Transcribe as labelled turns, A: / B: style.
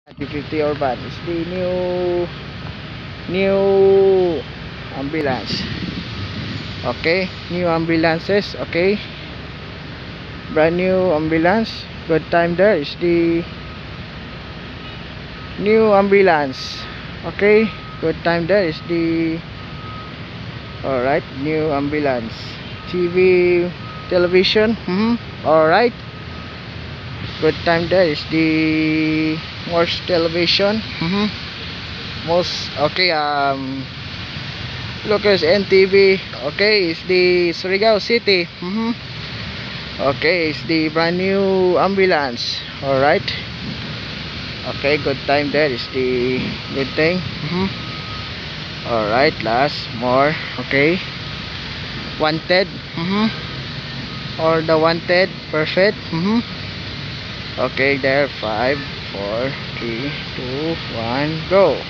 A: T50 Urban is the new ambulance. Okay, new ambulances. Okay, brand new ambulance. Good time there is the new ambulance. Okay, good time there is the alright, new ambulance. Television. Alright, good time there is the Morse television. Most okay. Lucas NTV. Okay, it's the Surigao City. Okay, it's the brand new ambulance. Alright. Okay, good time there is the good thing. Alright, last more. Okay, wanted. Or the wanted. Perfect. Okay, there. 5 4 3 2 1 go.